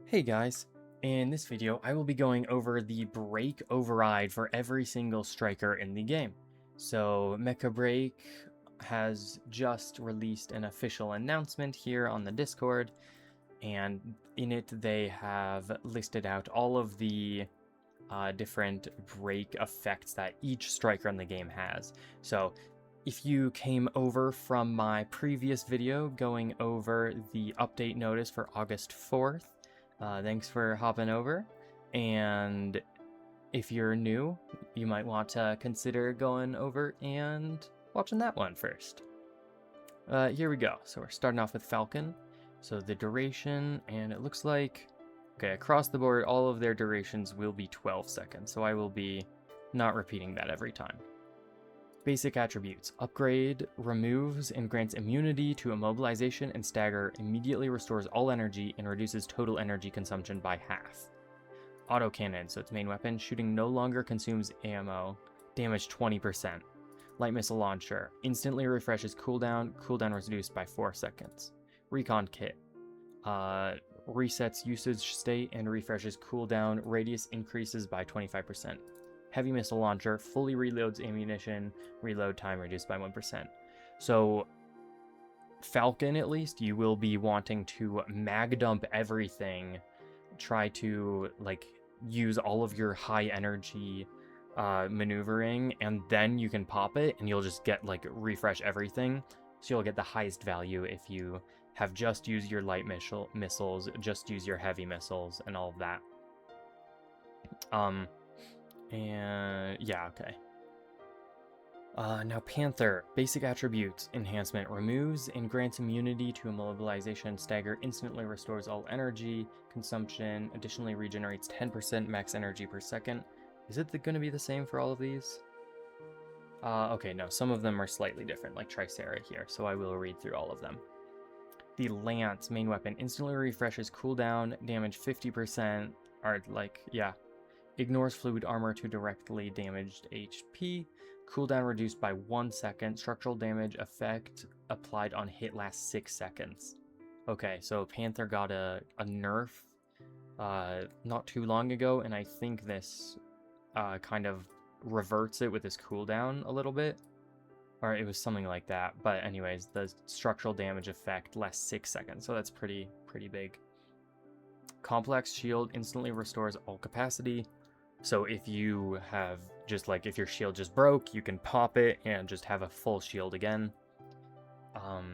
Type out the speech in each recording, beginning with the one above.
Hey guys, in this video I will be going over the break override for every single striker in the game. So Mecha BREAK has just released an official announcement here on the Discord, and in it they have listed out all of the different break effects that each striker in the game has. So if you came over from my previous video going over the update notice for August 4th, thanks for hopping over. And if you're new, you might want to consider going over and watching that one first. Here we go. So we're starting off with Falcon. So the duration, and it looks like, okay, across the board, all of their durations will be 12 seconds. So I will be not repeating that every time. Basic attributes. Upgrade removes and grants immunity to immobilization and stagger, immediately restores all energy, and reduces total energy consumption by half. Autocannon, so its main weapon, shooting no longer consumes ammo, damage 20%. Light missile launcher, instantly refreshes cooldown reduced by 4 seconds. Recon kit, resets usage state and refreshes cooldown, radius increases by 25%. Heavy missile launcher fully reloads ammunition, reload time reduced by 1%. So Falcon, at least, you will be wanting to mag dump everything, try to like use all of your high energy maneuvering, and then you can pop it and you'll just get like refresh everything. So you'll get the highest value if you have just used your light missiles, just use your heavy missiles and all of that. And yeah, okay. Now Panther, basic attributes, enhancement, removes and grants immunity to immobilization, stagger, instantly restores all energy consumption, additionally regenerates 10% max energy per second. Is it going to be the same for all of these? Okay, no, some of them are slightly different, like Tricera here, so I will read through all of them. The Lance, main weapon, instantly refreshes cooldown, damage 50%, or like, yeah. Ignores fluid armor to directly damaged HP. Cooldown reduced by 1 second. Structural damage effect applied on hit lasts 6 seconds. Okay, so Panther got a nerf not too long ago, and I think this kind of reverts it with his cooldown a little bit. Or it was something like that. But anyways, the structural damage effect lasts 6 seconds, so that's pretty big. Complex shield instantly restores all capacity. So if you have just like, if your shield just broke, you can pop it and just have a full shield again.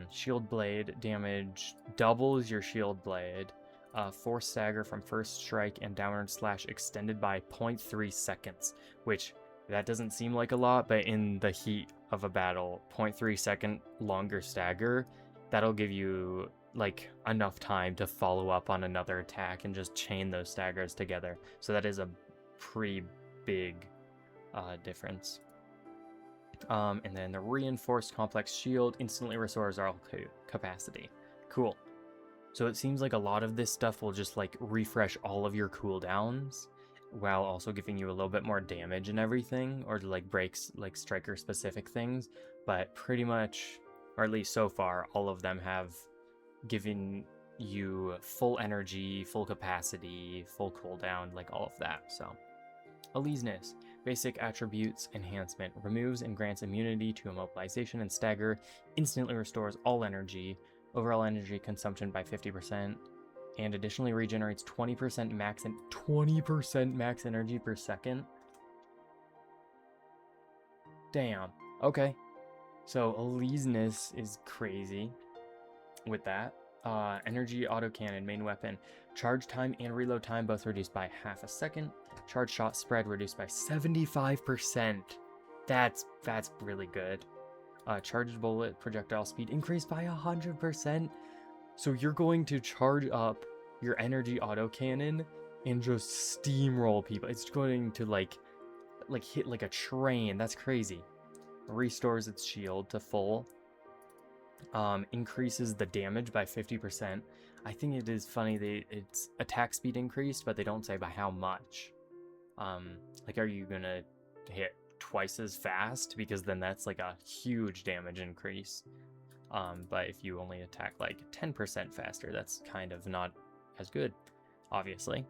Shield blade damage doubles your shield blade. Force stagger from first strike and downward slash extended by 0.3 seconds, which that doesn't seem like a lot, but in the heat of a battle, 0.3 second longer stagger, that'll give you like enough time to follow up on another attack and just chain those staggers together. So that is a pretty big difference. And then the reinforced complex shield instantly restores all capacity. Cool. So it seems like a lot of this stuff will just like refresh all of your cooldowns while also giving you a little bit more damage and everything, or like breaks like striker specific things. But pretty much, or at least so far, all of them have given you full energy, full capacity, full cooldown, like all of that. So Aleseness, basic attributes, enhancement, removes and grants immunity to immobilization and stagger, instantly restores all energy, overall energy consumption by 50%, and additionally regenerates 20% max energy per second. Damn. Okay. So Aleseness is crazy with that. Energy autocannon, main weapon. Charge time and reload time both reduced by half a second. Charge shot spread reduced by 75%. That's really good. Charged bullet projectile speed increased by 100%. So you're going to charge up your energy autocannon and just steamroll people. It's going to like hit like a train. That's crazy. Restores its shield to full. Increases the damage by 50%. I think it is funny it's attack speed increased, but they don't say by how much. Like, are you gonna hit twice as fast? Because then that's like a huge damage increase. But if you only attack like 10% faster, that's kind of not as good. obviously.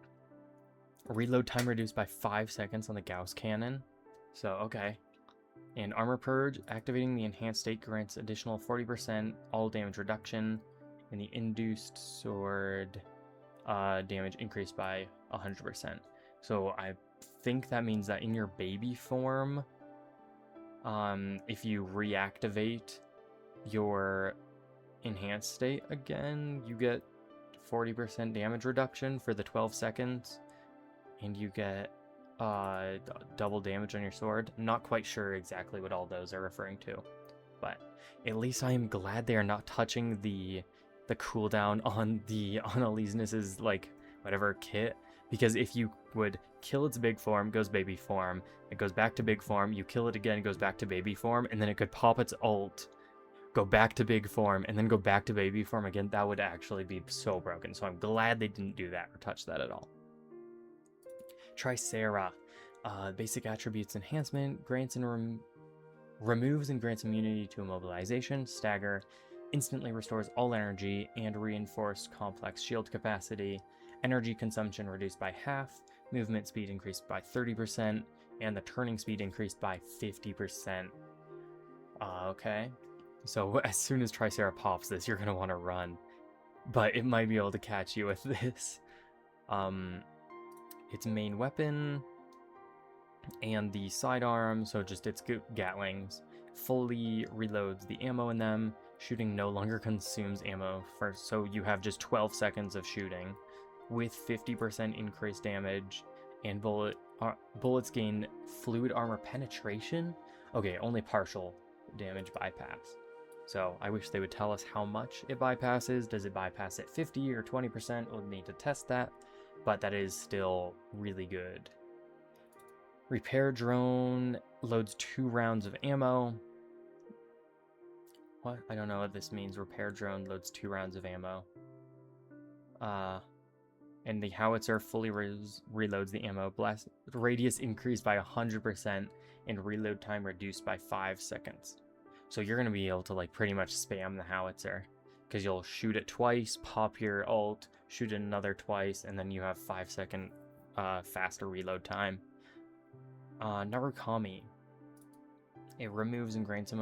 Reload time reduced by 5 seconds on the Gauss cannon. So, okay. And Armor Purge, activating the enhanced state grants additional 40% all damage reduction. And the induced sword damage increased by 100%. So I think that means that in your baby form, if you reactivate your enhanced state again, you get 40% damage reduction for the 12 seconds, and you get double damage on your sword. I'm not quite sure exactly what all those are referring to, but at least I am glad they are not touching the cooldown on Alesenus's like whatever kit, because if you would kill its big form, goes baby form, it goes back to big form, you kill it again, it goes back to baby form, and then it could pop its ult, go back to big form, and then go back to baby form again. That would actually be so broken. So I'm glad they didn't do that or touch that at all. Tricera, basic attributes enhancement, grants and removes and grants immunity to immobilization, stagger, instantly restores all energy, and reinforced complex shield capacity. Energy consumption reduced by half, movement speed increased by 30%, and the turning speed increased by 50%. Okay. So as soon as Tricera pops this, you're going to want to run. But it might be able to catch you with this. Its main weapon and the sidearm, so just its Gatlings, fully reloads the ammo in them. Shooting no longer consumes ammo first, so you have just 12 seconds of shooting with 50% increased damage, and bullets gain fluid armor penetration. Okay, only partial damage bypass. So I wish they would tell us how much it bypasses. Does it bypass at 50 or 20%? We'll need to test that, but that is still really good. Repair drone loads 2 rounds of ammo. What? I don't know what this means. Repair drone loads 2 rounds of ammo. And the howitzer fully reloads the ammo. Blast radius increased by 100% and reload time reduced by 5 seconds. So you're going to be able to like pretty much spam the howitzer, because you'll shoot it twice, pop your ult, shoot it another twice, and then you have 5-second faster reload time. Narukami. It removes and grants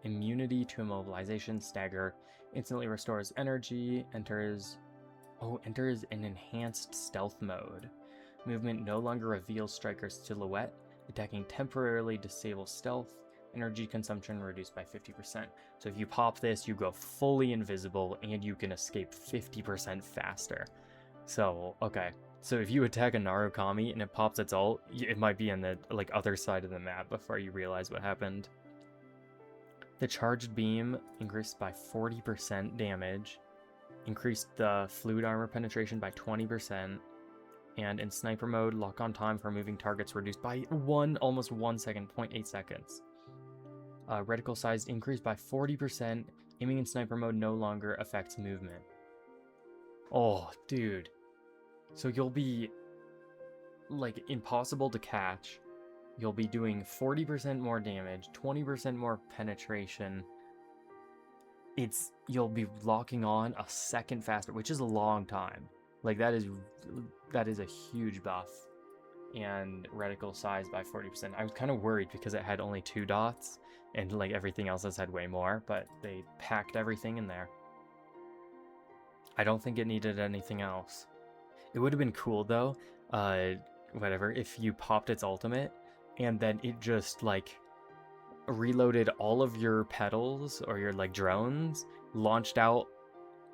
immunity to immobilization, stagger, instantly restores energy, enters an enhanced stealth mode. Movement no longer reveals striker's silhouette, attacking temporarily disables stealth, energy consumption reduced by 50%. So if you pop this, you go fully invisible and you can escape 50% faster. So, okay. So if you attack a Narukami and it pops its ult, it might be on the like other side of the map before you realize what happened. The charged beam increased by 40% damage, increased the fluid armor penetration by 20%, and in sniper mode, lock on time for moving targets reduced by almost 1 second, 0.8 seconds. Reticle size increased by 40%, aiming in sniper mode no longer affects movement. Oh, dude. So you'll be, like, impossible to catch. You'll be doing 40% more damage, 20% more penetration. You'll be locking on a second faster, which is a long time. Like, that is a huge buff. And reticle size by 40%. I was kind of worried because it had only 2 dots, and like everything else has had way more, but they packed everything in there. I don't think it needed anything else. It would have been cool though, whatever, if you popped its ultimate and then it just like reloaded all of your petals or your like drones, launched out,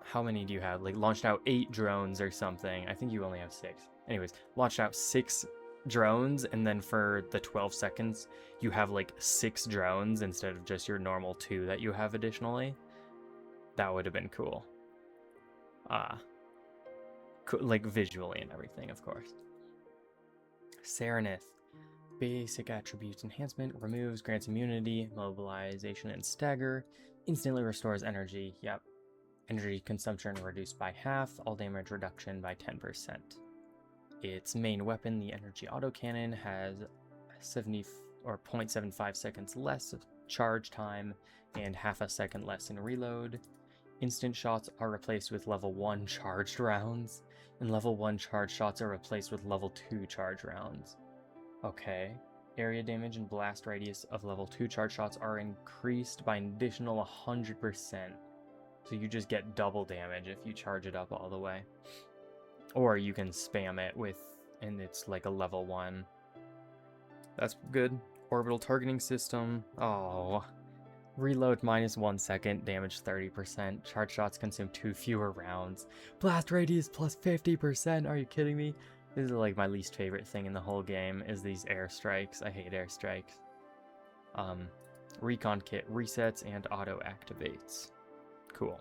how many do you have? Like launched out 8 drones or something. I think you only have 6. Anyways, launched out 6 drones, and then for the 12 seconds you have like 6 drones instead of just your normal 2 that you have additionally. That would have been cool. Like visually and everything, of course. Serenith. Basic attributes enhancement, removes, grants immunity, mobilization, and stagger, instantly restores energy. Yep. Energy consumption reduced by half, all damage reduction by 10%. Its main weapon, the energy autocannon, has 0.75 seconds less of charge time and half a second less in reload. Instant shots are replaced with level 1 charged rounds. and level 1 charge shots are replaced with level 2 charge rounds. Okay. Area damage and blast radius of level 2 charge shots are increased by an additional 100%. So you just get double damage if you charge it up all the way. Or you can spam it and it's like a level 1. That's good. Orbital targeting system. Oh. Reload minus 1 second, damage 30%. Charge shots consume 2 fewer rounds. Blast radius plus 50%. Are you kidding me? This is like my least favorite thing in the whole game is these airstrikes. I hate airstrikes. Recon kit resets and auto activates. Cool.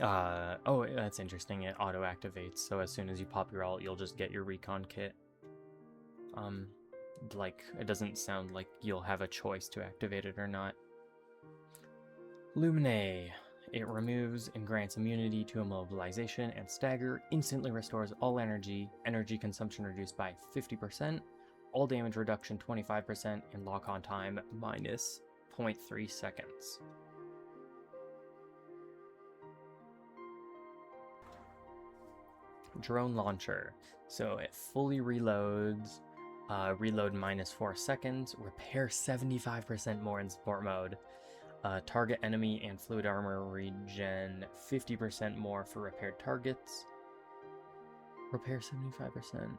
Oh, that's interesting. It auto activates, so as soon as you pop your ult, you'll just get your recon kit. Like, it doesn't sound like you'll have a choice to activate it or not. Lumine. It removes and grants immunity to immobilization and stagger, instantly restores all energy, energy consumption reduced by 50%, all damage reduction 25%, and lock-on time minus 0.3 seconds. Drone launcher. So it fully reloads, reload minus 4 seconds, repair 75% more in support mode. Target enemy and fluid armor regen 50% more for repaired targets. Repair 75%.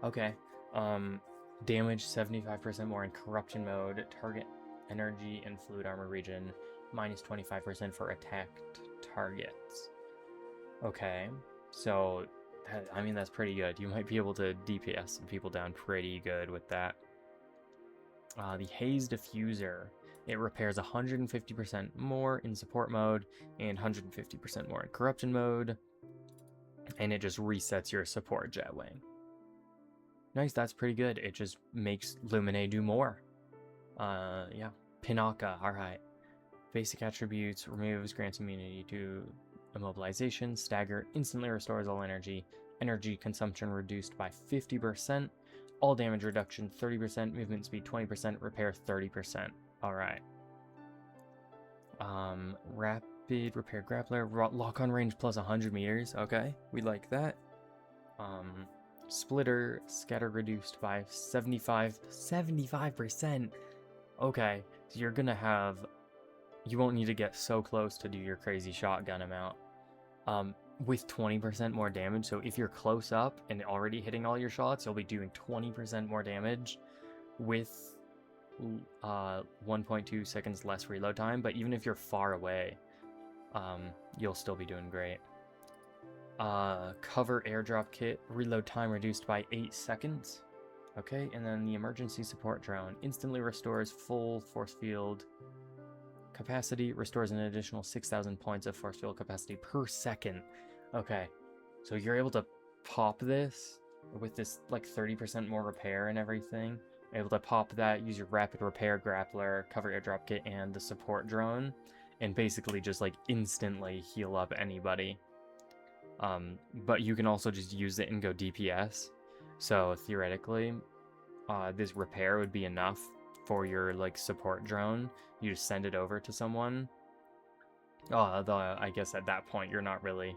Okay. Damage 75% more in corruption mode. Target energy and fluid armor regen minus 25% for attacked targets. Okay. So, I mean, that's pretty good. You might be able to DPS some people down pretty good with that. The Haze Diffuser. It repairs 150% more in support mode and 150% more in corruption mode. And it just resets your support jetwing. Nice, that's pretty good. It just makes Lumine do more. Yeah. Pinaka, alright. Basic attributes, removes, grants immunity to immobilization, stagger, instantly restores all energy, energy consumption reduced by 50%, all damage reduction 30%, movement speed 20%, repair 30%. Alright. Rapid repair grappler, lock-on range plus 100 meters. Okay, we like that. Splitter, scatter reduced by 75%. Okay, so you're gonna have, you won't need to get so close to do your crazy shotgun amount. With 20% more damage, so if you're close up and already hitting all your shots, you'll be doing 20% more damage with 1.2 seconds less reload time, but even if you're far away, you'll still be doing great. Cover airdrop kit, reload time reduced by 8 seconds. Okay, and then the emergency support drone instantly restores full force field capacity, restores an additional 6,000 points of force field capacity per second. Okay, so you're able to pop this with this like 30% more repair and everything. Able to pop that, use your rapid repair grappler, cover airdrop kit, and the support drone, and basically just like instantly heal up anybody. But you can also just use it and go DPS. So theoretically, this repair would be enough for your like support drone. You just send it over to someone. Though I guess at that point you're not really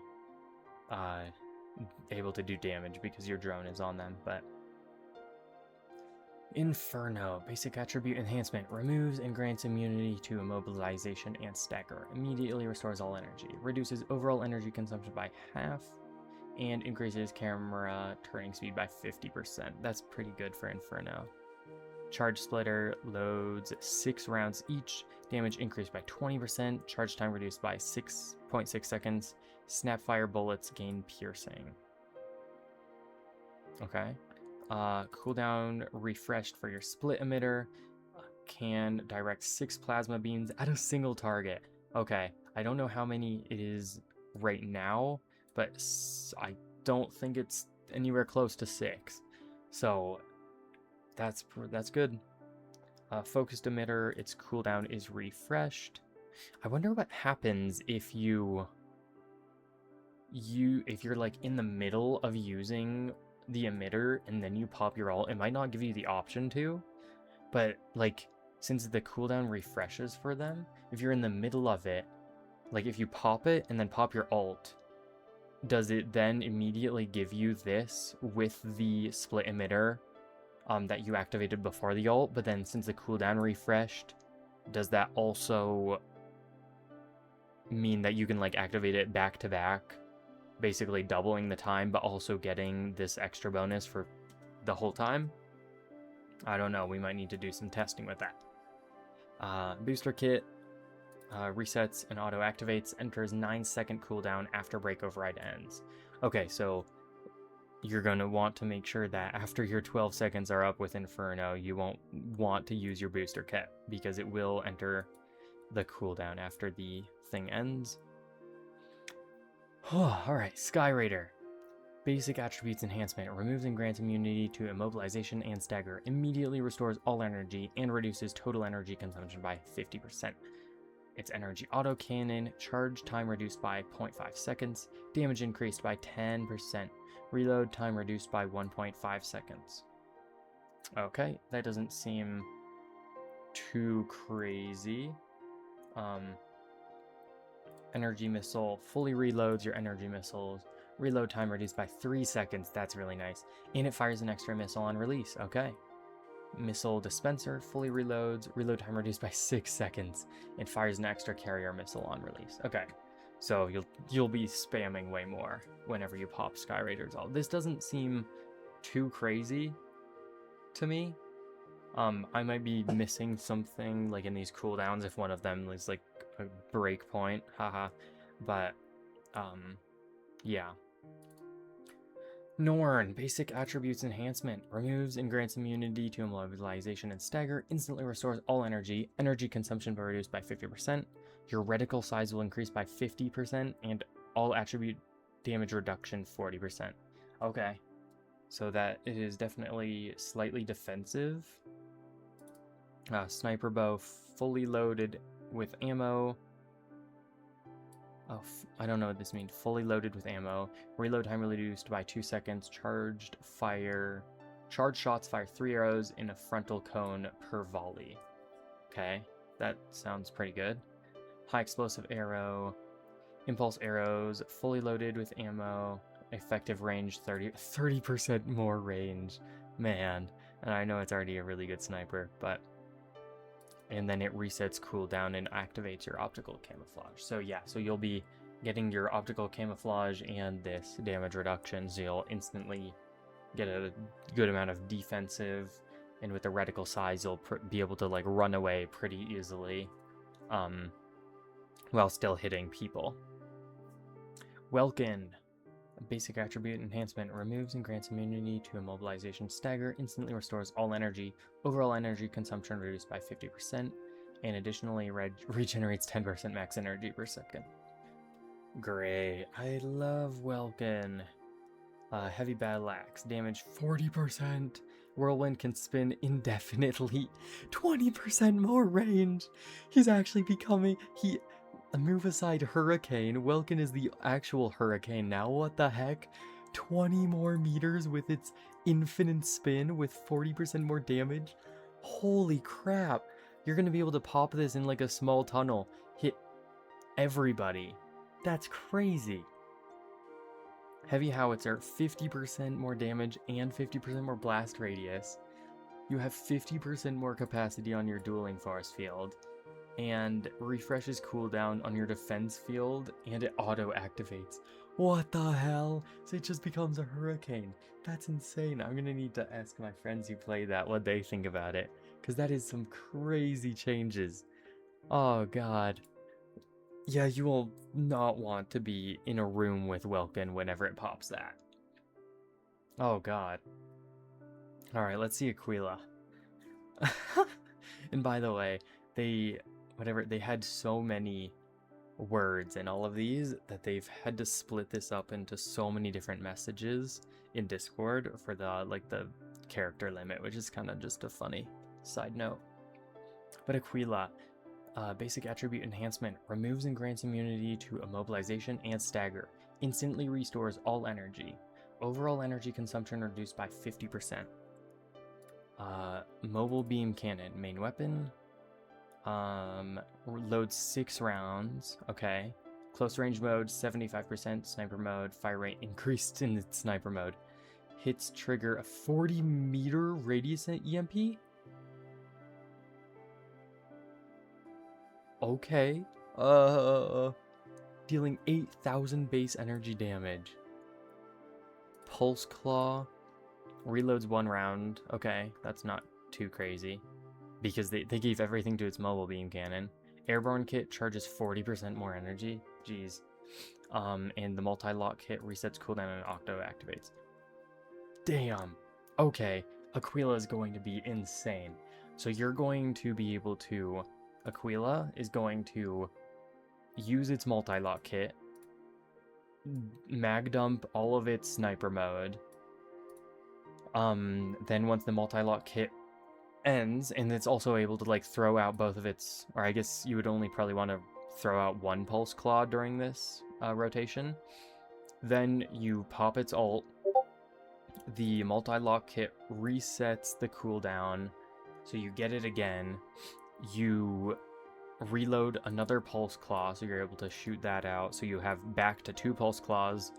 able to do damage because your drone is on them, but Inferno, basic attribute enhancement, removes and grants immunity to immobilization and stagger, immediately restores all energy, reduces overall energy consumption by half, and increases camera turning speed by 50%. That's pretty good for Inferno. Charge Splitter loads 6 rounds each, damage increased by 20%, charge time reduced by 6.6 seconds, Snapfire bullets gain piercing. Okay. Cooldown refreshed for your split emitter, can direct 6 plasma beams at a single target. Okay, I don't know how many it is right now, but I don't think it's anywhere close to 6. So that's good. Focused emitter, its cooldown is refreshed. I wonder what happens if you're like in the middle of using the emitter and then you pop your ult. It might not give you the option to, but like since the cooldown refreshes for them, if you're in the middle of it, like if you pop it and then pop your ult, does it then immediately give you this with the split emitter that you activated before the ult? But then since the cooldown refreshed, does that also mean that you can like activate it back to back, basically doubling the time, but also getting this extra bonus for the whole time? I don't know. We might need to do some testing with that. Booster kit resets and auto activates, enters 9-second cooldown after break override ends. Okay, so you're going to want to make sure that after your 12 seconds are up with Inferno, you won't want to use your booster kit because it will enter the cooldown after the thing ends. Alright, Sky Raider. Basic attributes enhancement. Removes and grants immunity to immobilization and stagger. Immediately restores all energy and reduces total energy consumption by 50%. Its energy autocannon. Charge time reduced by 0.5 seconds. Damage increased by 10%. Reload time reduced by 1.5 seconds. Okay, that doesn't seem too crazy. Energy missile fully reloads your energy missiles. Reload time reduced by 3 seconds. That's really nice. And it fires an extra missile on release. Okay. Missile dispenser fully reloads. Reload time reduced by 6 seconds. It fires an extra carrier missile on release. Okay. So you'll be spamming way more whenever you pop Sky Raiders all. This doesn't seem too crazy to me. I might be missing something like in these cooldowns if one of them is like a break point. Haha. But yeah. Norn, basic attributes enhancement. Removes and grants immunity to immobilization and stagger. Instantly restores all energy. Energy consumption will reduced by 50%. Your reticle size will increase by 50%. And all attribute damage reduction 40%. Okay. So that it is definitely slightly defensive. Sniper bow fully loaded with ammo. Oh, I don't know what this means. Fully loaded with ammo. Reload time reduced by 2 seconds. Charged shots fire 3 arrows in a frontal cone per volley. Okay, that sounds pretty good. High explosive arrow. Impulse arrows fully loaded with ammo. Effective range 30% more range. Man, and I know it's already a really good sniper, but... And then it resets cooldown and activates your optical camouflage. So yeah, so you'll be getting your optical camouflage and this damage reduction, so you'll instantly get a good amount of defensive, and with the reticle size, you'll be able to like run away pretty easily, while still hitting people. Welkin. Basic attribute enhancement. Removes and grants immunity to immobilization stagger. Instantly restores all energy. Overall energy consumption reduced by 50%. And additionally regenerates 10% max energy per second. Great. I love Welkin. Heavy battle axe. Damage 40%. Whirlwind can spin indefinitely. 20% more range. He's actually becoming... Move aside Hurricane. Welkin is the actual Hurricane now. What the heck? 20 more meters with its infinite spin with 40% more damage? Holy crap. You're going to be able to pop this in like a small tunnel. Hit everybody. That's crazy. Heavy Howitzer. 50% more damage and 50% more blast radius. You have 50% more capacity on your dueling force field. And refreshes cooldown on your defense field, and it auto activates. What the hell? So it just becomes a hurricane. That's insane. I'm gonna need to ask my friends who play that what they think about it, because that is some crazy changes. Oh god. Yeah, you will not want to be in a room with Welkin whenever it pops that. Oh god. Alright, let's see Aquila. And by the way, they had so many words in all of these that they've had to split this up into so many different messages in Discord for the character limit, which is kind of just a funny side note. But Aquila, basic attribute enhancement. Removes and grants immunity to immobilization and stagger. Instantly restores all energy. Overall energy consumption reduced by 50%. Mobile beam cannon. Main weapon. Loads 6 rounds. Okay. Close range mode, 75%. Sniper mode, fire rate increased in its sniper mode. Hits trigger a 40-meter radius EMP? Okay. Dealing 8,000 base energy damage. Pulse Claw. Reloads 1 round. Okay, that's not too crazy. Because they gave everything to its mobile beam cannon. Airborne kit charges 40% more energy. Jeez. And the multi-lock kit resets cooldown and octo activates. Damn. Okay. Aquila is going to be insane. So you're going to be able to... Aquila is going to use its multi-lock kit, mag dump all of its sniper mode. Then once the multi-lock kit ends, and it's also able to like throw out both of its, or I guess you would only probably want to throw out one pulse claw during this rotation. Then you pop its ult. The multi-lock kit resets the cooldown, so you get it again. You reload another pulse claw, so you're able to shoot that out, so you have back to 2 pulse claws,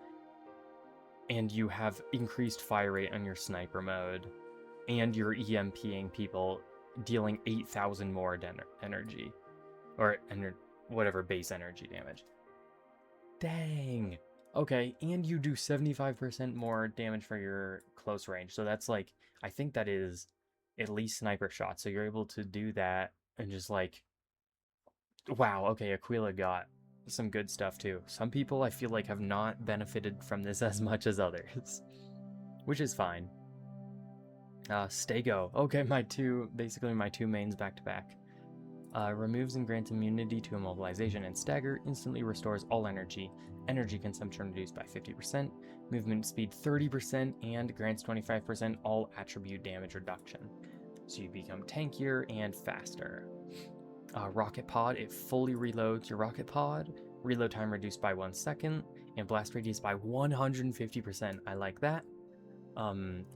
and you have increased fire rate on your sniper mode, and you're EMPing people, dealing 8,000 more energy, or whatever base energy damage. Dang. Okay, and you do 75% more damage for your close range, so that's like, I think that is at least sniper shots, so you're able to do that, and just like, wow, okay, Aquila got some good stuff too. Some people I feel like have not benefited from this as much as others, which is fine. Stego. Okay, basically my two mains back to back. Removes and grants immunity to immobilization and stagger, instantly restores all energy. Energy consumption reduced by 50%, movement speed 30%, and grants 25% all attribute damage reduction. So you become tankier and faster. Rocket Pod, it fully reloads your rocket pod. Reload time reduced by 1 second, and blast radius by 150%. I like that.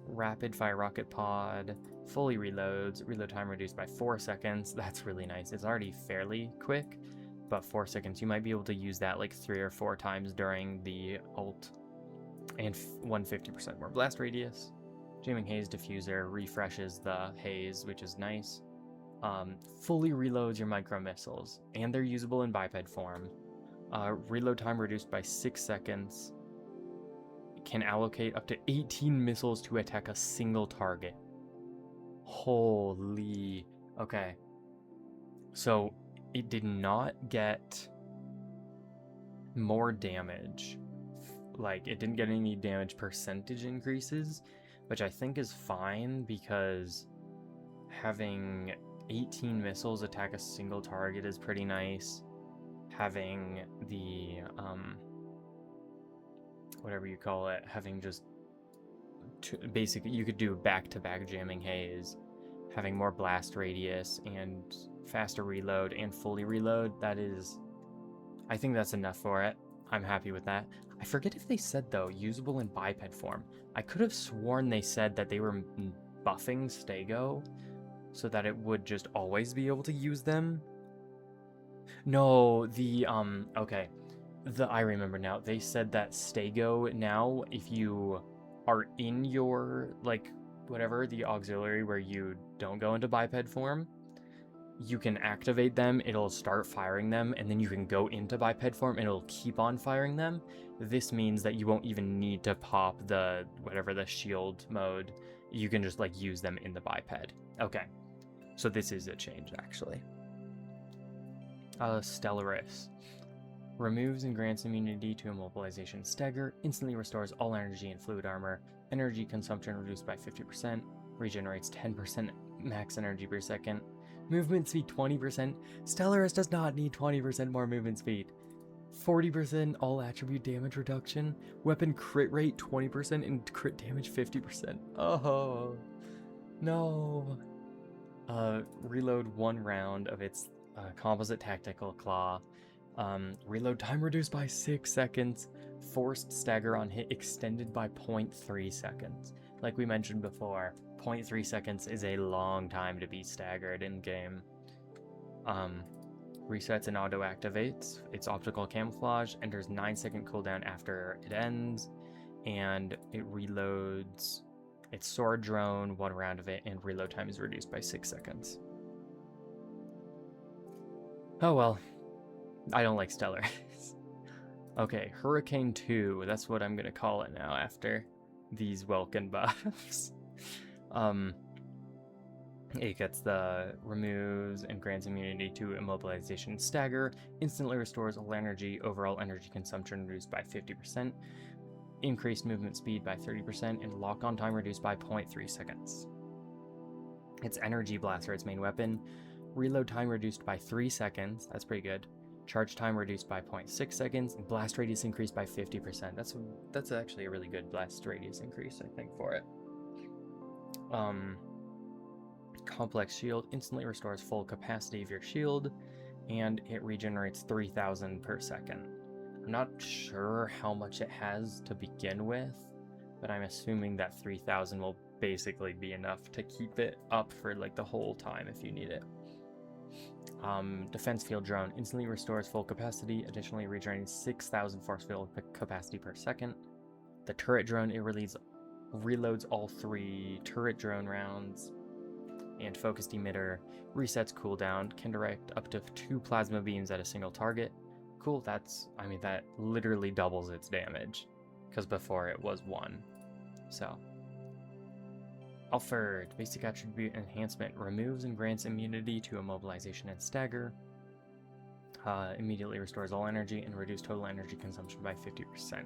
Rapid fire rocket pod fully reloads. Reload time reduced by 4 seconds. That's really nice. It's already fairly quick, but 4 seconds. You might be able to use that like 3 or 4 times during the ult. And 150% more blast radius. Jamming Haze Diffuser refreshes the haze, which is nice. Fully reloads your micro missiles, and they're usable in biped form. Reload time reduced by 6 seconds. Can allocate up to 18 missiles to attack a single target. Holy. Okay. So it did not get more damage. Like, it didn't get any damage percentage increases, which I think is fine because having 18 missiles attack a single target is pretty nice. Having the, whatever you call it, having just basically, you could do back-to-back jamming haze, having more blast radius and faster reload and fully reload, that is, I think that's enough for it. I'm happy with that. I forget if they said, though, usable in biped form. I could have sworn they said that they were buffing Stego so that it would just always be able to use them. No, okay. I remember now. They said that Stego now, if you are in your, like, whatever, the auxiliary where you don't go into biped form, you can activate them, it'll start firing them, and then you can go into biped form and it'll keep on firing them. This means that you won't even need to pop the, whatever, the shield mode. You can just, like, use them in the biped. Okay. So this is a change, actually. Stellaris. Removes and grants immunity to immobilization stagger, instantly restores all energy and fluid armor, energy consumption reduced by 50%, regenerates 10% max energy per second, movement speed 20%. Stellaris does not need 20% more movement speed. 40% all attribute damage reduction, weapon crit rate 20%, and crit damage 50%. Oh, no. Reload 1 round of its composite tactical claw. Reload time reduced by 6 seconds. Forced stagger on hit extended by 0.3 seconds. Like we mentioned before, 0.3 seconds is a long time to be staggered in game. resets and auto activates. It's optical camouflage, enters 9-second cooldown after it ends, and it reloads its sword drone, 1 round of it, and reload time is reduced by 6 seconds. Oh well, I don't like Stellar. Okay, Hurricane 2, that's what I'm gonna call it now after these Welkin buffs. It gets the removes and grants immunity to immobilization and stagger, instantly restores all energy, overall energy consumption reduced by 50%, increased movement speed by 30%, and lock-on time reduced by 0.3 seconds. Its energy blaster, its main weapon, reload time reduced by 3 seconds, that's pretty good. Charge time reduced by 0.6 seconds, and blast radius increased by 50%. That's actually a really good blast radius increase, I think, for it. Complex shield instantly restores full capacity of your shield, and it regenerates 3,000 per second. I'm not sure how much it has to begin with, but I'm assuming that 3,000 will basically be enough to keep it up for like the whole time if you need it. Defense field drone instantly restores full capacity, additionally regenerating 6,000 force field capacity per second. The turret drone, it reloads all 3 turret drone rounds. And focused emitter resets cooldown, can direct up to 2 plasma beams at a single target. Cool, that literally doubles its damage, because before it was 1. So, Alfred, basic attribute enhancement, removes and grants immunity to immobilization and stagger. Immediately restores all energy and reduce total energy consumption by 50%.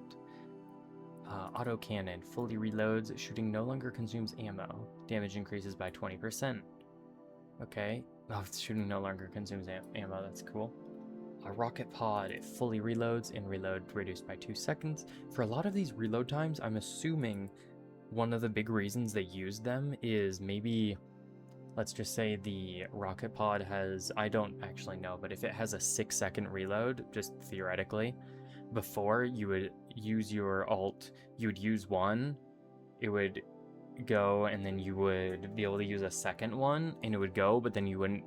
Auto cannon fully reloads, shooting no longer consumes ammo. Damage increases by 20%. Okay. Oh, shooting no longer consumes ammo, that's cool. A rocket pod, it fully reloads and reload reduced by 2 seconds. For a lot of these reload times, I'm assuming one of the big reasons they used them is maybe, let's just say the rocket pod has, I don't actually know, but if it has a 6-second reload, just theoretically, before you would use your alt, you would use one, it would go, and then you would be able to use a second one, and it would go, but then you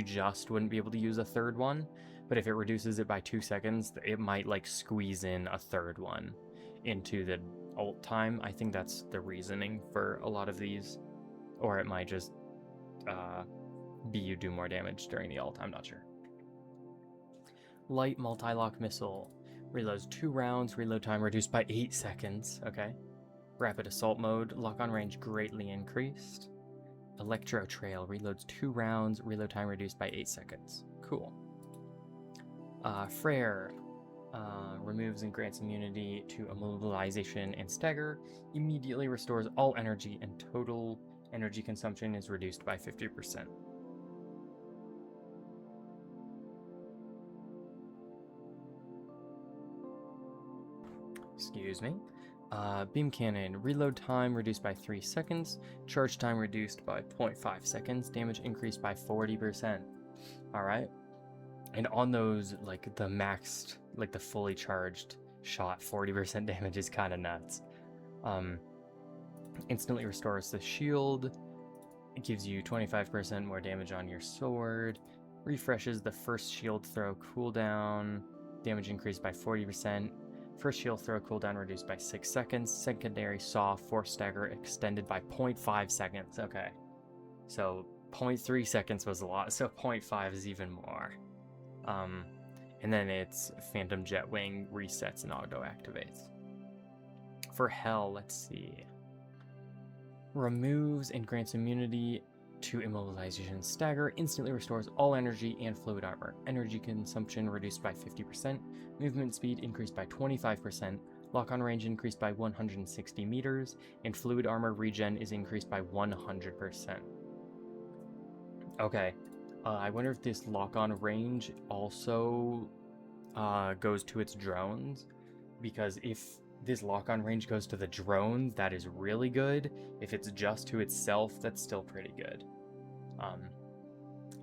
just wouldn't be able to use a third one. But if it reduces it by 2 seconds, it might like squeeze in a third one into the alt time. I think that's the reasoning for a lot of these, or it might just be you do more damage during the alt, I'm not sure. Light multi-lock missile. Reloads 2 rounds, reload time reduced by 8 seconds, okay. Rapid assault mode, lock-on range greatly increased. Electro trail, reloads 2 rounds, reload time reduced by 8 seconds. Cool. Frere, removes and grants immunity to immobilization and stagger, immediately restores all energy, and total energy consumption is reduced by 50%. Excuse me. Beam cannon, reload time reduced by 3 seconds, charge time reduced by 0.5 seconds, damage increased by 40%. Alright. And on those, like the maxed, like the fully charged shot, 40% damage is kind of nuts. Instantly restores the shield. It gives you 25% more damage on your sword. Refreshes the first shield throw cooldown. Damage increased by 40%. First shield throw cooldown reduced by 6 seconds. Secondary saw force stagger extended by 0.5 seconds. Okay. So 0.3 seconds was a lot, so 0.5 is even more. And then it's Phantom Jet Wing resets and auto activates. For Hell, let's see. Removes and grants immunity to immobilization stagger, instantly restores all energy and fluid armor. Energy consumption reduced by 50%, movement speed increased by 25%, lock-on range increased by 160 meters, and fluid armor regen is increased by 100%. Okay, I wonder if this lock-on range also goes to its drones, because if this lock-on range goes to the drones, that is really good. If it's just to itself, that's still pretty good.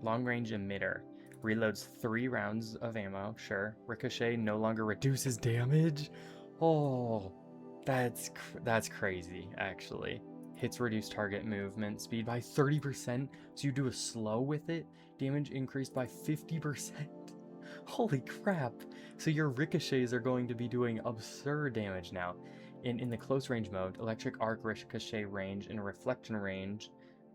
Long-range emitter. Reloads 3 rounds of ammo, sure. Ricochet no longer reduces damage. Oh, that's crazy, actually. Hits reduce target movement speed by 30%, so you do a slow with it. Damage increased by 50%. Holy crap! So your ricochets are going to be doing absurd damage now. In the close range mode, electric arc ricochet range and reflection range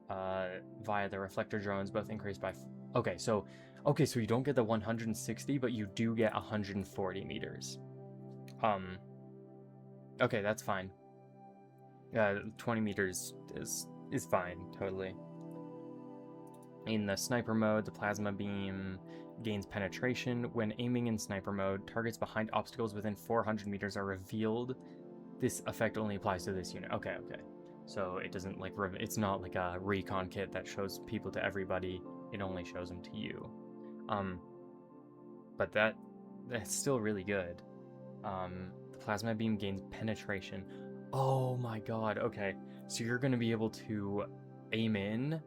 via the reflector drones both increased by... Okay, so you don't get the 160, but you do get 140 meters. Okay, that's fine. 20 meters is fine, totally. In the sniper mode, the plasma beam gains penetration. When aiming in sniper mode, targets behind obstacles within 400 meters are revealed. This effect only applies to this unit. Okay. So it doesn't like, it's not like a recon kit that shows people to everybody. It only shows them to you. But that's still really good. The plasma beam gains penetration. Oh my god, okay. So you're gonna be able to aim in,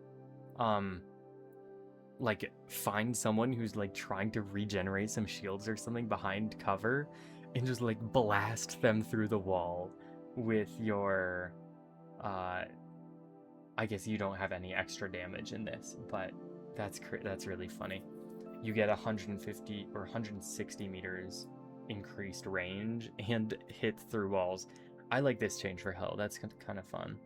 like, find someone who's, like, trying to regenerate some shields or something behind cover, and just, like, blast them through the wall with your, I guess you don't have any extra damage in this, but that's really funny. You get 150 or 160 meters increased range and hit through walls. I like this change for hell. That's kind of fun.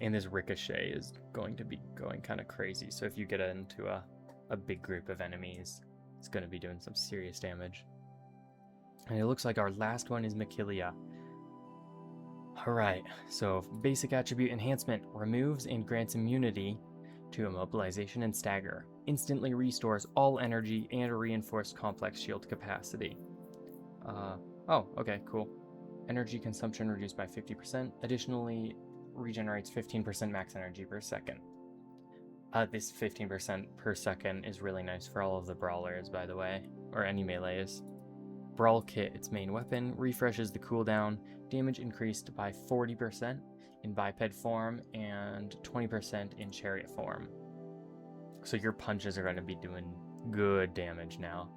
And this ricochet is going to be going kind of crazy. So if you get into a big group of enemies, it's going to be doing some serious damage. And it looks like our last one is Machilia. Alright, so basic attribute enhancement removes and grants immunity to immobilization and stagger. Instantly restores all energy and reinforced complex shield capacity. Oh, okay, cool. Energy consumption reduced by 50%. Additionally, regenerates 15% max energy per second. This 15% per second is really nice for all of the brawlers, by the way, or any melees. Brawl Kit, its main weapon, refreshes the cooldown. Damage increased by 40% in biped form and 20% in chariot form. So your punches are going to be doing good damage now.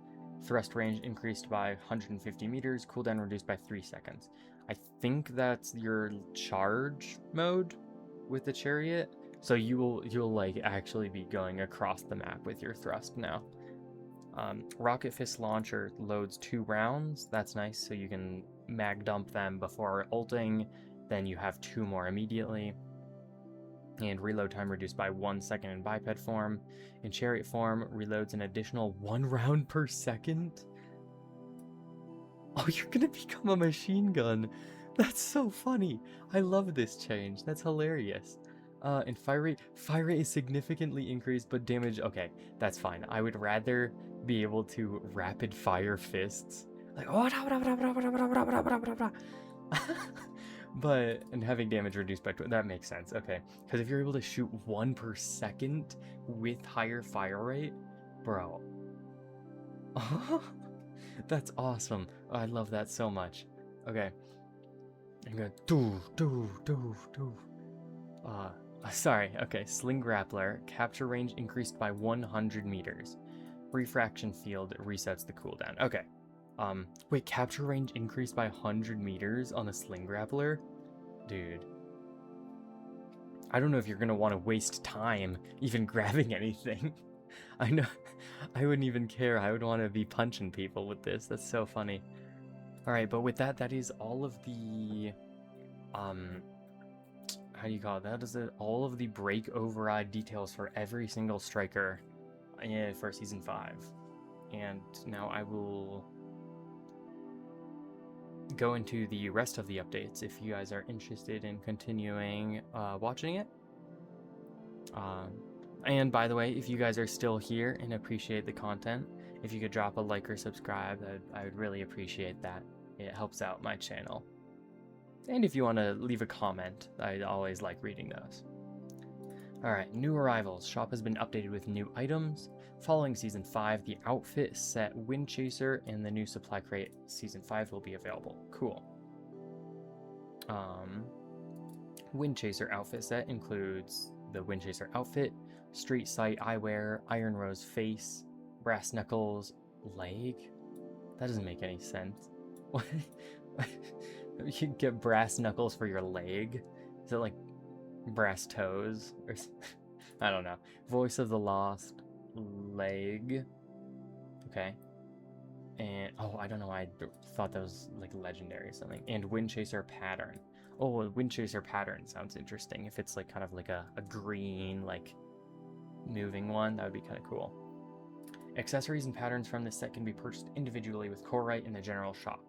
Thrust range increased by 150 meters, cooldown reduced by 3 seconds. I think that's your charge mode with the chariot. So you'll like actually be going across the map with your thrust now. Rocket Fist Launcher loads 2 rounds. That's nice, so you can mag dump them before ulting. Then you have 2 more immediately. And reload time reduced by 1 second in biped form. In chariot form, reloads an additional 1 round per second. Oh, you're gonna become a machine gun. That's so funny. I love this change. That's hilarious. And fire rate is significantly increased, but damage, okay, that's fine. I would rather be able to rapid fire fists. Like, but, and having damage reduced by, that makes sense, okay. Because if you're able to shoot 1 per second with higher fire rate, bro. That's awesome. Oh, I love that so much. Okay. I'm gonna sorry, okay. Sling Grappler. Capture range increased by 100 meters. Refraction field resets the cooldown. Okay. Wait, capture range increased by 100 meters on a Sling Grappler? Dude. I don't know if you're gonna want to waste time even grabbing anything. I know. I wouldn't even care. I would want to be punching people with this. That's so funny. Alright, but with that is all of the... how do you call it? That is all of the break override details for every single striker for Season 5. And now I will go into the rest of the updates if you guys are interested in continuing watching it. And by the way, if you guys are still here and appreciate the content, if you could drop a like or subscribe, I would really appreciate that. It helps out my channel. And if you want to leave a comment, I always like reading those. Alright, new arrivals. Shop has been updated with new items. Following Season 5, the outfit set Wind Chaser and the new supply crate Season 5 will be available. Cool. Wind Chaser outfit set includes the Wind Chaser outfit, Street Sight eyewear, Iron Rose face, Brass Knuckles leg? That doesn't make any sense. What? You can get brass knuckles for your leg? Is it like brass toes? Or I don't know. Voice of the Lost, leg. Okay. And, oh, I don't know, I thought that was, like, legendary or something. And Wind Chaser Pattern. Oh, Wind Chaser Pattern sounds interesting. If it's, like, kind of like a green, like, moving one, that would be kind of cool. Accessories and patterns from this set can be purchased individually with Corite in the general shop.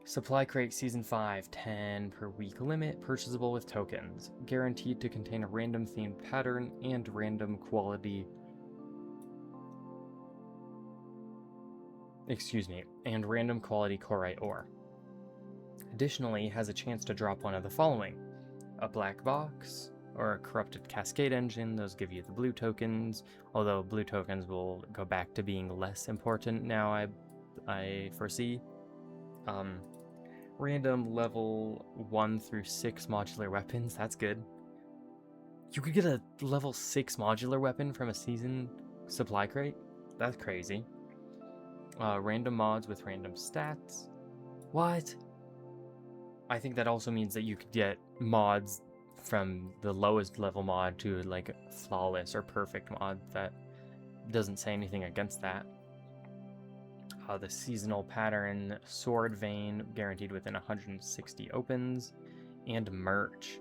Supply Crate Season 5, 10 per week limit, purchasable with tokens. Guaranteed to contain a random themed pattern and random quality... and random quality Corite ore. Additionally, has a chance to drop one of the following: a black box, or a corrupted cascade engine. Those give you the blue tokens, although blue tokens will go back to being less important now, I foresee. Random level 1 through 6 modular weapons, that's good. You could get a level 6 modular weapon from a season supply crate? That's crazy. Random mods with random stats. What? I think that also means that you could get mods from the lowest level mod to like flawless or perfect mod. That doesn't say anything against that. The seasonal pattern sword vein guaranteed within 160 opens, and merch.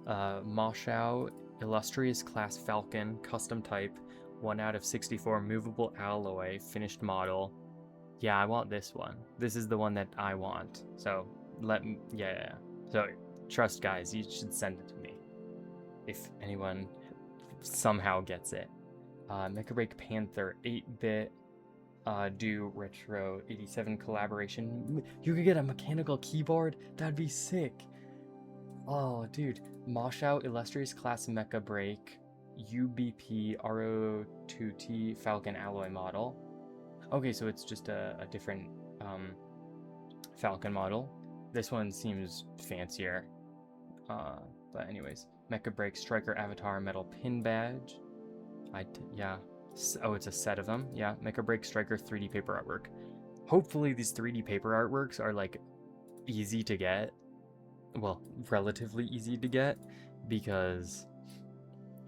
Moshao illustrious class falcon custom type 1 out of 64 movable alloy finished model. Yeah, I want this one. This is the one that I want. So yeah. So trust, guys, you should send it to me if anyone somehow gets it. Mecha BREAK Panther 8-bit do retro 87 collaboration. You could get a mechanical keyboard. That'd be sick. Oh, dude. Moshao illustrious class Mecha BREAK UBP RO2T Falcon alloy model. Okay, so it's just a different Falcon model. This one seems fancier. But anyways, Mecha BREAK Striker Avatar Metal Pin Badge. Yeah. Oh, it's a set of them. Yeah, Mecha BREAK Striker 3D paper artwork. Hopefully these 3D paper artworks are like easy to get. Well, relatively easy to get, because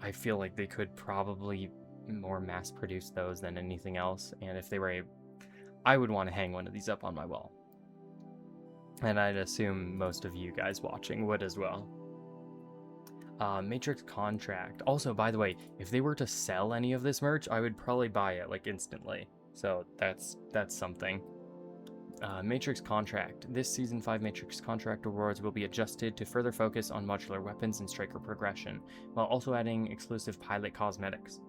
I feel like they could probably more mass produce those than anything else, and if they were I would want to hang one of these up on my wall, and I'd assume most of you guys watching would as well. Matrix Contract. Also, by the way, if they were to sell any of this merch, I would probably buy it like instantly, so that's something. Matrix Contract. This Season 5 Matrix Contract rewards will be adjusted to further focus on modular weapons and striker progression, while also adding exclusive pilot cosmetics.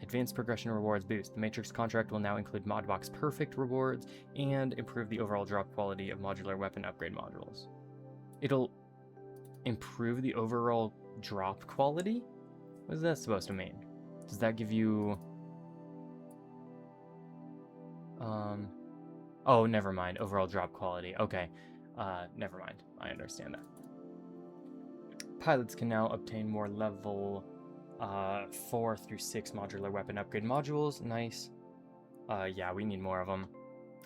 Advanced progression rewards boost. The Matrix Contract will now include Modbox Perfect rewards and improve the overall drop quality of modular weapon upgrade modules. It'll improve the overall drop quality? What is that supposed to mean? Does that give you... Oh, never mind. Overall drop quality. Okay. Never mind. I understand that. Pilots can now obtain more level 4 through 6 modular weapon upgrade modules. Nice. Yeah, we need more of them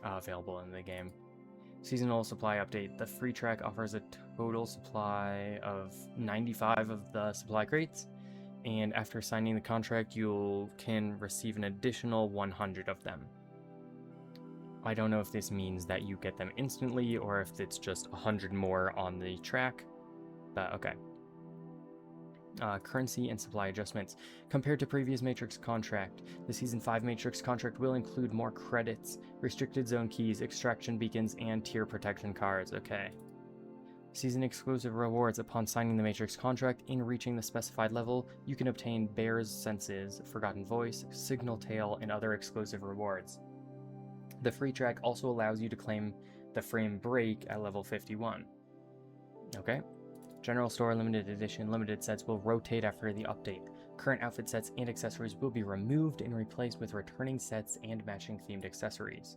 available in the game. Seasonal supply update. The free track offers a total supply of 95 of the supply crates, and after signing the contract, you can receive an additional 100 of them. I don't know if this means that you get them instantly or if it's just 100 more on the track, but okay. Currency and supply adjustments. Compared to previous Matrix Contract, the Season 5 Matrix Contract will include more credits, restricted zone keys, extraction beacons, and tier protection cards. Okay. Season exclusive rewards. Upon signing the Matrix Contract and reaching the specified level, you can obtain Bear's Senses, Forgotten Voice, Signal Tail, and other exclusive rewards. The free track also allows you to claim the frame break at level 51. Okay. General Store Limited Edition limited sets will rotate after the update. Current outfit sets and accessories will be removed and replaced with returning sets and matching themed accessories.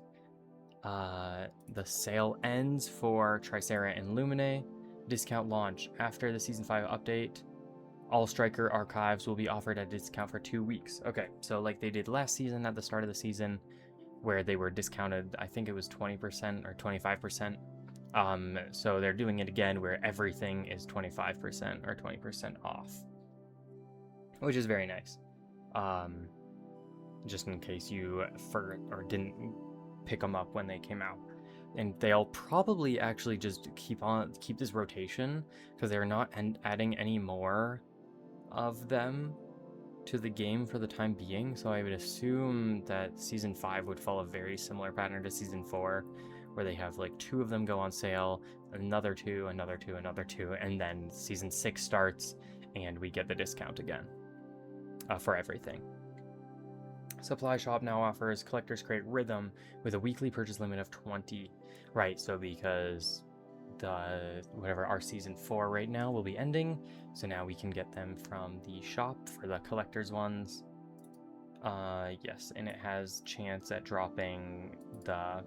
The sale ends for Tricera and Lumine. Discount launch. After the Season 5 update, all Striker archives will be offered at a discount for 2 weeks. Okay, so like they did last season at the start of the season, where they were discounted, I think it was 20% or 25%. So they're doing it again where everything is 25% or 20% off, which is very nice. just in case you forgot or didn't pick them up when they came out. And they'll probably actually just keep this rotation because they're not adding any more of them to the game for the time being. So I would assume that Season 5 would follow a very similar pattern to Season 4, where they have like 2 of them go on sale, another 2, another 2, another 2, and then Season 6 starts and we get the discount again for everything. Supply Shop now offers Collector's Crate Rhythm with a weekly purchase limit of 20. Right, so because our Season 4 right now will be ending, so now we can get them from the shop for the collector's ones. Yes, and it has chance at dropping the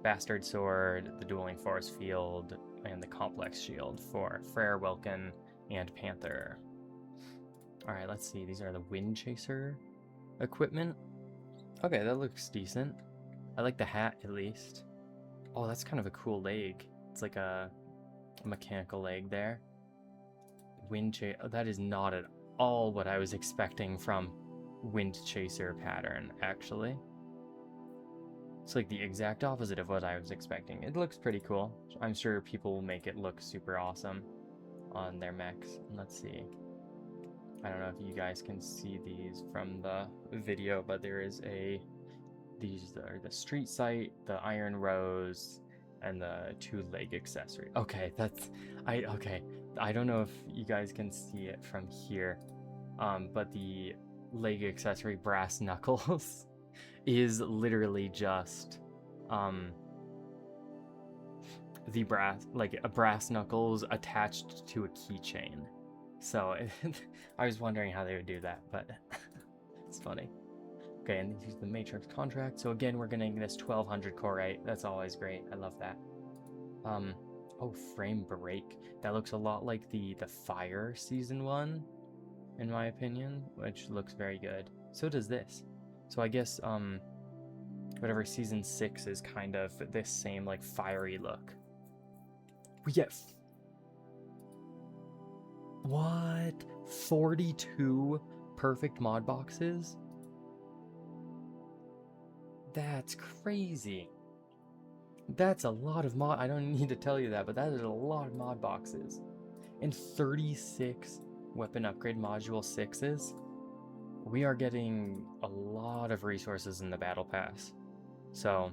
Bastard Sword, the Dueling Force Field, and the Complex Shield for Frere, Welkin, and Panther. Alright, let's see, these are the Wind Chaser equipment. Okay, that looks decent. I like the hat, at least. Oh, that's kind of a cool leg. It's like a mechanical leg there. Wind Chaser. Oh, that is not at all what I was expecting from Wind Chaser pattern, actually. It's like the exact opposite of what I was expecting. It looks pretty cool. I'm sure people will make it look super awesome on their mechs. Let's see. I don't know if you guys can see these from the video, but there is these are the Street Sight, the Iron Rose, and the 2 leg accessory. Okay, I don't know if you guys can see it from here, but the leg accessory Brass Knuckles is literally just the brass knuckles attached to a keychain. So I was wondering how they would do that, but it's funny. Okay, and these are the Matrix contract. So again, we're getting this 1200 core rate. That's always great. I love that. Oh, frame break. That looks a lot like the Fire Season 1, in my opinion, which looks very good. So does this. So I guess whatever Season 6 is kind of this same like fiery look. We get what? 42 perfect mod boxes? That's crazy. That's a lot of mod. I don't need to tell you that, but that is a lot of mod boxes. And 36 weapon upgrade module 6s. We are getting a lot of resources in the battle pass. So,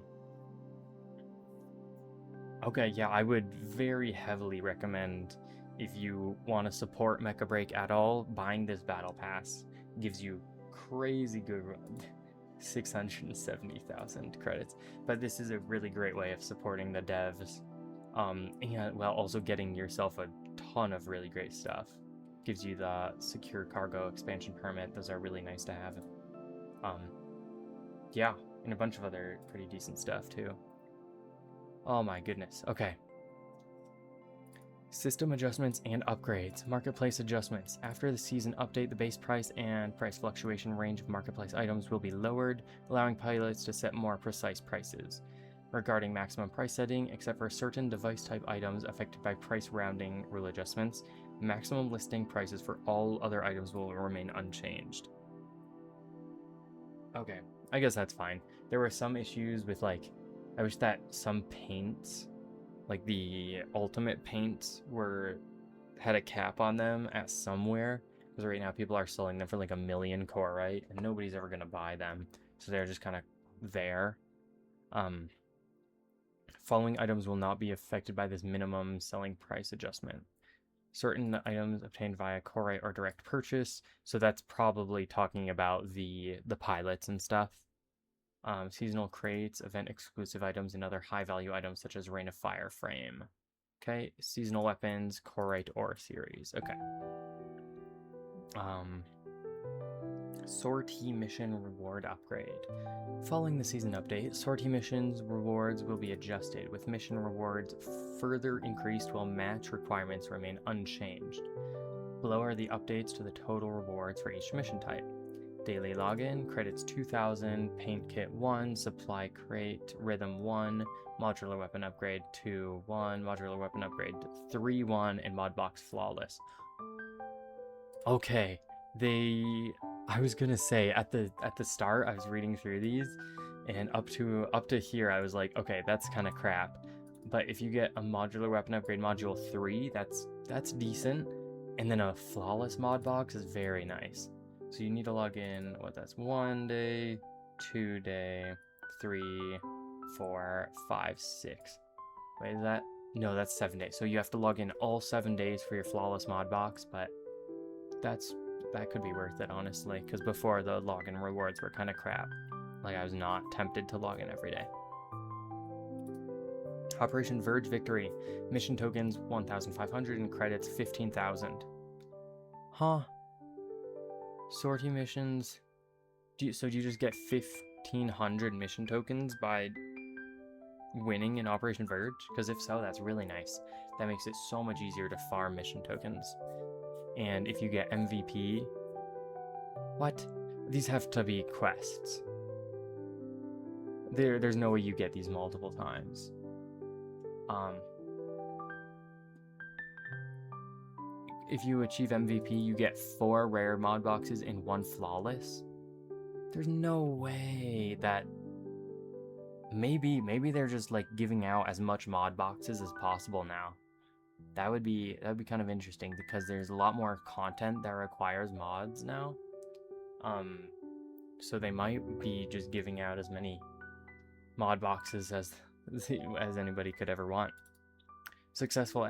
okay, yeah, I would very heavily recommend, if you want to support Mecha BREAK at all, buying this battle pass. Gives you crazy good 670,000 credits. But this is a really great way of supporting the devs, and while also getting yourself a ton of really great stuff. Gives you the secure cargo expansion permit. Those are really nice to have. Yeah, and a bunch of other pretty decent stuff too. Oh my goodness. Okay. System adjustments and upgrades. Marketplace adjustments. After the season update, the base price and price fluctuation range of marketplace items will be lowered, allowing pilots to set more precise prices. Regarding maximum price setting, except for certain device type items affected by price rounding rule adjustments, maximum listing prices for all other items will remain unchanged. Okay, I guess that's fine. There were some issues with, like, I wish that some paints, like the ultimate paints, had a cap on them at somewhere, because right now people are selling them for like 1 million core, right? And nobody's ever gonna buy them, so they're just kind of there. Following items will not be affected by this minimum selling price adjustment. Certain items obtained via core or direct purchase, so that's probably talking about the pilots and stuff. Seasonal crates, event exclusive items, and other high value items such as Rain of Fire frame. Okay, seasonal weapons, core or series. Okay. Sortie mission reward upgrade. Following the season update, sortie missions rewards will be adjusted, with mission rewards further increased while match requirements remain unchanged. Below are the updates to the total rewards for each mission type. Daily login, credits 2,000, paint kit 1, supply crate, rhythm 1, modular weapon upgrade 2, 1, modular weapon upgrade 3, 1, and mod box flawless. Okay, they I was gonna say at the start I was reading through these, and up to here I was like, okay, that's kind of crap. But if you get a modular weapon upgrade module 3, that's decent, and then a flawless mod box is very nice. So you need to log in. What, that's 1 day, 2 day, 3, 4, 5, 6. Wait, is that? No, that's 7 days. So you have to log in all 7 days for your flawless mod box, but that could be worth it, honestly, because before the login rewards were kind of crap. Like, I was not tempted to log in every day. Operation Verge Victory. Mission tokens 1,500 and credits 15,000. Huh. Sortie missions. Do you just get 1,500 mission tokens by winning in Operation Verge? Because if so, that's really nice. That makes it so much easier to farm mission tokens. And if you get MVP... What? These have to be quests. There's no way you get these multiple times. If you achieve MVP, you get 4 rare mod boxes and 1 flawless. There's no way that... Maybe they're just like giving out as much mod boxes as possible now. That would be kind of interesting, because there's a lot more content that requires mods now. So they might be just giving out as many mod boxes as anybody could ever want. Successful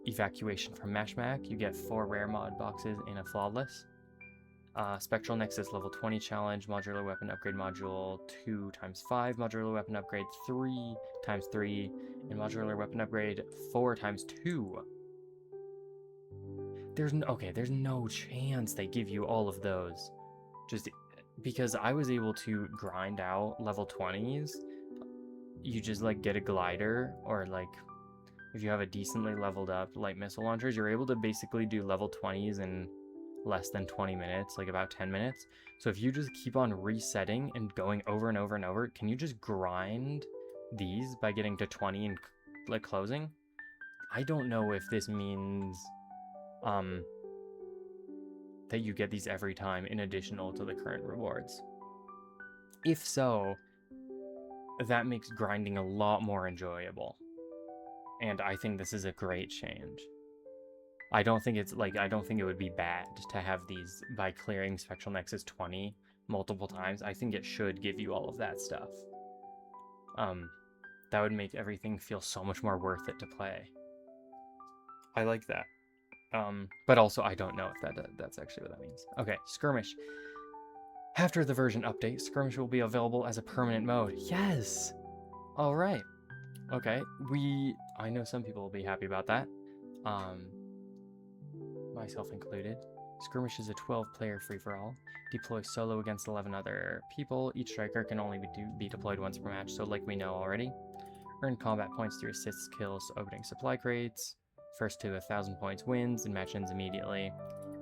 evacuation from Mashmac. You get 4 rare mod boxes and a flawless. Spectral Nexus level 20 challenge, modular weapon upgrade module 2 times 5, modular weapon upgrade 3 times 3, and modular weapon upgrade 4 times 2. There's no chance they give you all of those. Just because I was able to grind out level 20s, you just like get a glider, or like if you have a decently leveled up light missile launchers, you're able to basically do level 20s in less than 20 minutes, like about 10 minutes. So if you just keep on resetting and going over and over and over, can you just grind these by getting to 20 and like closing? I don't know if this means that you get these every time in additional to the current rewards. If so, that makes grinding a lot more enjoyable. And I think this is a great change. I don't think it would be bad to have these by clearing Spectral Nexus 20 multiple times. I think it should give you all of that stuff. That would make everything feel so much more worth it to play. I like that. But also I don't know if that's actually what that means. Okay, Skirmish. After the version update, Skirmish will be available as a permanent mode. Yes! Alright. Okay, I know some people will be happy about that. Myself included. Skirmish is a 12-player free-for-all. Deploy solo against 11 other people. Each striker can only be deployed once per match, so like we know already. Earn combat points through assists, kills, opening supply crates. First to 1,000 points wins, and match ends immediately.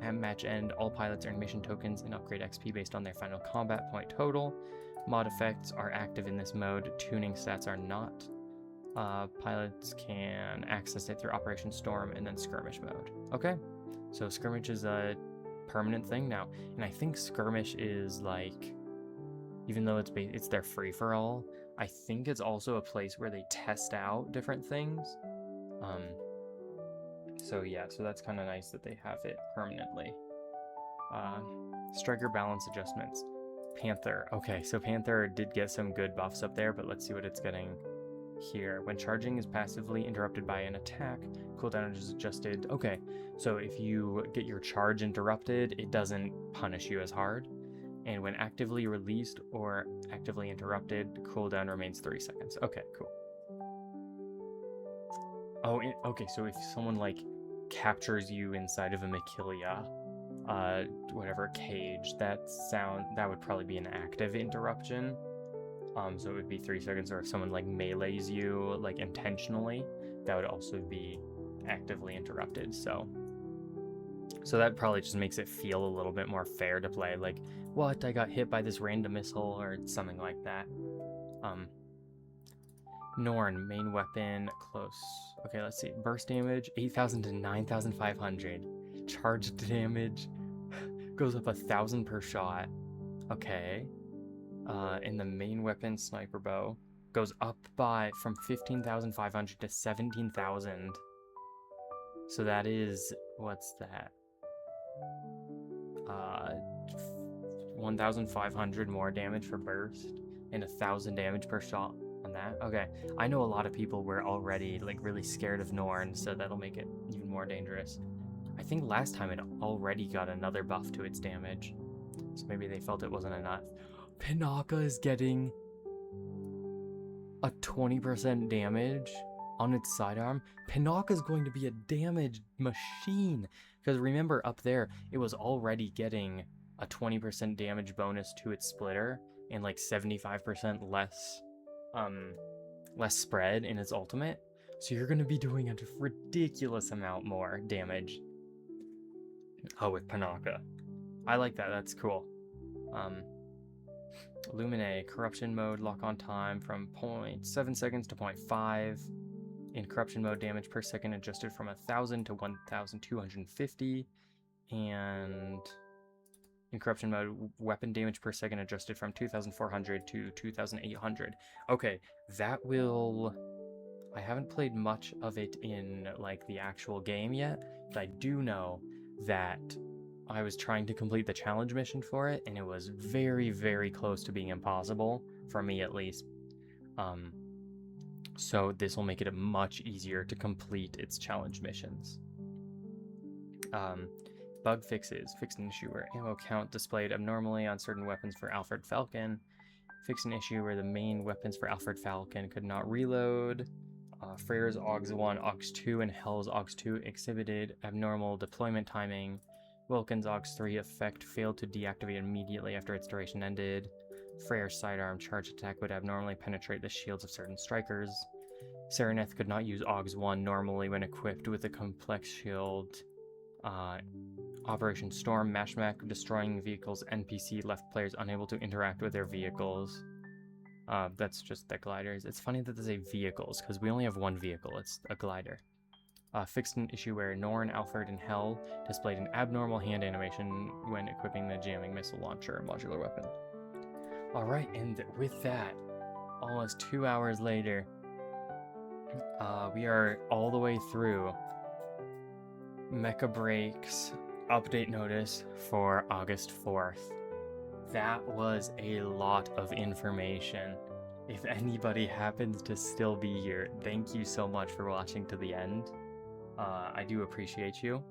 At match end, all pilots earn mission tokens and upgrade XP based on their final combat point total. Mod effects are active in this mode. Tuning stats are not. Pilots can access it through Operation Storm and then Skirmish mode. Okay, so Skirmish is a permanent thing now, and I think Skirmish is like, even though it's their free-for-all, I think it's also a place where they test out different things. So yeah, so that's kind of nice that they have it permanently. Striker balance adjustments. Panther. Okay, so Panther did get some good buffs up there, but let's see what it's getting here. When charging is passively interrupted by an attack, cooldown is adjusted. Okay, so if you get your charge interrupted, it doesn't punish you as hard. And when actively released or actively interrupted, cooldown remains 3 seconds. Okay, cool. Oh, okay, so if someone like captures you inside of a Machilia, whatever cage, that would probably be an active interruption. So it would be 3 seconds, or if someone like melees you like intentionally, that would also be actively interrupted. So that probably just makes it feel a little bit more fair to play. Like, what? I got hit by this random missile or something like that. Norn, main weapon, close. Okay, let's see. Burst damage, 8,000 to 9,500. Charge damage goes up 1,000 per shot. Okay. And the main weapon, sniper bow, goes up from 15,500 to 17,000. So that is, what's that? 1,500 more damage for burst and 1,000 damage per shot on that. Okay, I know a lot of people were already like really scared of Norn, so that'll make it even more dangerous. I think last time it already got another buff to its damage, so maybe they felt it wasn't enough. Pinaka is getting a 20% damage on its sidearm. Pinaka is going to be a damage machine, because remember up there it was already getting a 20% damage bonus to its splitter and like 75% less spread in its ultimate. So you're going to be doing a ridiculous amount more damage with Pinaka. I like that. That's cool. Lumine, corruption mode, lock on time from 0.7 seconds to 0.5. In corruption mode, damage per second adjusted from 1,000 to 1,250. And in corruption mode, weapon damage per second adjusted from 2,400 to 2,800. Okay, that will... I haven't played much of it in like the actual game yet, but I do know that I was trying to complete the challenge mission for it, and it was very, very close to being impossible, for me at least. So this will make it much easier to complete its challenge missions. Bug fixes. Fixed an issue where ammo count displayed abnormally on certain weapons for Alfred Falcon. Fixed an issue where the main weapons for Alfred Falcon could not reload. Freyr's AUX 1, AUX 2, and Hell's AUX 2 exhibited abnormal deployment timing. Wilkins' AUX 3 effect failed to deactivate immediately after its duration ended. Freyr's sidearm charge attack would abnormally penetrate the shields of certain strikers. Sereneth could not use AUX 1 normally when equipped with a complex shield. Operation Storm, Mashmak, destroying vehicles NPC left players unable to interact with their vehicles. That's just the gliders. It's funny that they say vehicles, because we only have one vehicle. It's a glider. Fixed an issue where Norn, Alfred, and Hell displayed an abnormal hand animation when equipping the jamming missile launcher modular weapon. Alright, and with that, almost 2 hours later, we are all the way through Mecha BREAK's update notice for August 4th. That was a lot of information. If anybody happens to still be here, thank you so much for watching to the end. I do appreciate you.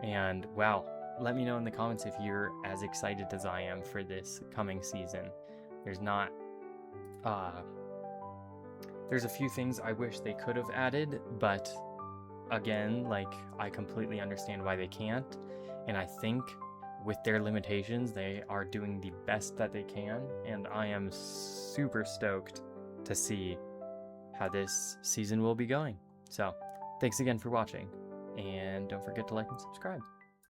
And wow, let me know in the comments if you're as excited as I am for this coming season. There's a few things I wish they could have added, but again, like, I completely understand why they can't. And I think with their limitations, they are doing the best that they can, and I am super stoked to see how this season will be going. So, thanks again for watching, and don't forget to like and subscribe.